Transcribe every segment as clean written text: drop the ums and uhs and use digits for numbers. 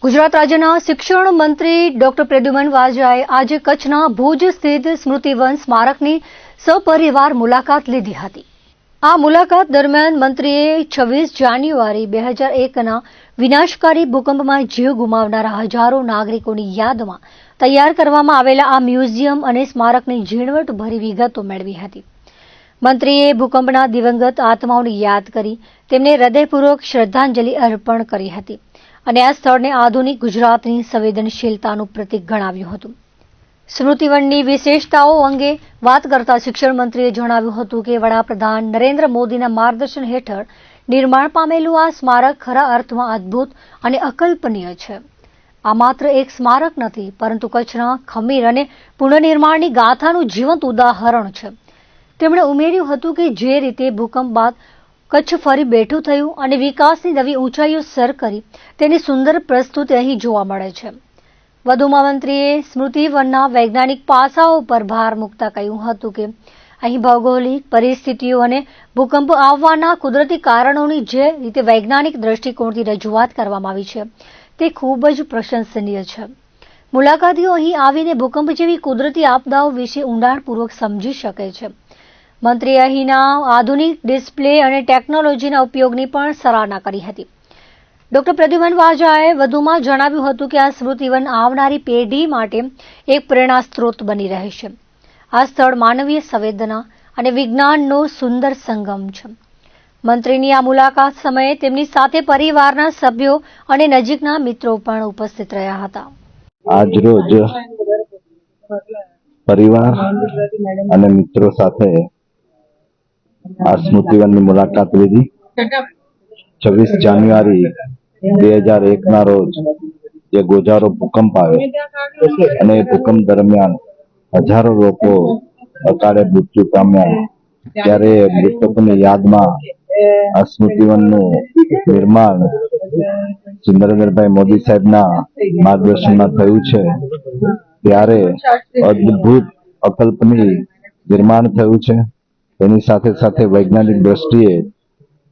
ગુજરાત રાજ્યના શિક્ષણ મંત્રી ડોક્ટર પ્રદ્યુમન વાજાએ આજે કચ્છના ભુજ સ્થિત સ્મૃતિવન સ્મારકની સપરિવાર મુલાકાત લીધી હતી। આ મુલાકાત દરમિયાન મંત્રીએ 26 જાન્યુઆરી 2001ના વિનાશકારી ભૂકંપમાં જીવ ગુમાવનારા હજારો નાગરિકોની યાદમાં તૈયાર કરવામાં આવેલા આ મ્યુઝિયમ અને સ્મારકની ઝીણવટભરી વિગતો મેળવી હતી। મંત્રીએ ભૂકંપના દિવંગત આત્માઓને યાદ કરી તેમને હૃદયપૂર્વક શ્રદ્ધાંજલિ અર્પણ કરી હતી અને આ સ્થળને આધુનિક ગુજરાતની સંવેદનશીલતાનું પ્રતીક ગણાવ્યું હતું। સ્મૃતિવનની વિશેષતાઓ અંગે વાત કરતા શિક્ષણ મંત્રીએ જણાવ્યું હતું કે વડાપ્રધાન નરેન્દ્ર મોદીના માર્ગદર્શન હેઠળ નિર્માણ પામેલું આ સ્મારક ખરા અર્થમાં અદ્ભુત અને અકલ્પનીય છે। આ માત્ર એક સ્મારક નથી, પરંતુ કચ્છના ખમીર અને પુનઃનિર્માણની ગાથાનું જીવંત ઉદાહરણ છે। તેમણે ઉમેર્યું હતું કે જે રીતે ભૂકંપ બાદ કચ્છ ફરી બેઠું થયું અને વિકાસની નવી ઊંચાઈઓ સર કરી તેની સુંદર પ્રસ્તુતિ અહીં જોવા મળે છે। વધુમાં મંત્રીએ સ્મૃતિવનના વૈજ્ઞાનિક પાસાઓ પર ભાર મૂકતા કહ્યું હતું કે અહીં ભૌગોલિક પરિસ્થિતિઓ અને ભૂકંપ આવવાના કુદરતી કારણોની જે રીતે વૈજ્ઞાનિક દ્રષ્ટિકોણથી રજૂઆત કરવામાં આવી છે તે ખૂબ જ પ્રશંસનીય છે। મુલાકાતીઓ અહીં આવીને ભૂકંપ જેવી કુદરતી આપદાઓ વિશે ઊંડાણપૂર્વક સમજી શકે છે। મંત્રીએ અહીંના આધુનિક ડિસ્પ્લે અને ટેકનોલોજીના ઉપયોગની પણ સરાહના કરી હતી। ડોક્ટર પ્રદ્યુમન વાજાએ વધુમાં જણાવ્યું હતું કે આ સ્મૃતિવન આવનારી પેઢી માટે એક પ્રેરણા સ્ત્રોત બની રહેશે। આ સ્થળ માનવીય સંવેદના અને વિજ્ઞાનનો સુંદર સંગમ છે। મંત્રીની આ મુલાકાત સમયે તેમની સાથે પરિવારના સભ્યો અને નજીકના મિત્રો પણ ઉપસ્થિત રહ્યા હતા। આજ રોજ પરિવાર અને મિત્રો સાથે આ સ્મૃતિવનની મુલાકાત લીધી। 26 જાન્યુઆરી 2001ના રોજ જે ગોજારો ભૂકંપ આવ્યો અને એ ભૂકંપ દરમિયાન હજારો લોકો અકાળે મૃત્યુ પામ્યા, ત્યારે મૃતકોની યાદમાં આ સ્મૃતિવનનું નિર્માણ શ્રી નરેન્દ્રભાઈ મોદી સાહેબના માર્ગદર્શનમાં થયું છે। ત્યારે અદ્ભુત અકલ્પનીય નિર્માણ થયું છે। તેની સાથે સાથે વૈજ્ઞાનિક દ્રષ્ટિએ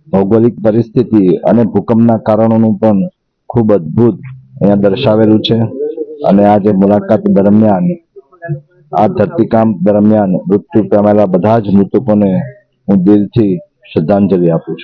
ભૌગોલિક પરિસ્થિતિ અને ભૂકંપના કારણોનું પણ ખૂબ અદ્ભુત અહીંયા દર્શાવેલું છે। અને આ જે મુલાકાત દરમિયાન આ ધરતીકામ દરમિયાન મૃત્યુ પામેલા બધા જ મૃતકોને હું દિલથી શ્રદ્ધાંજલિ આપું છું।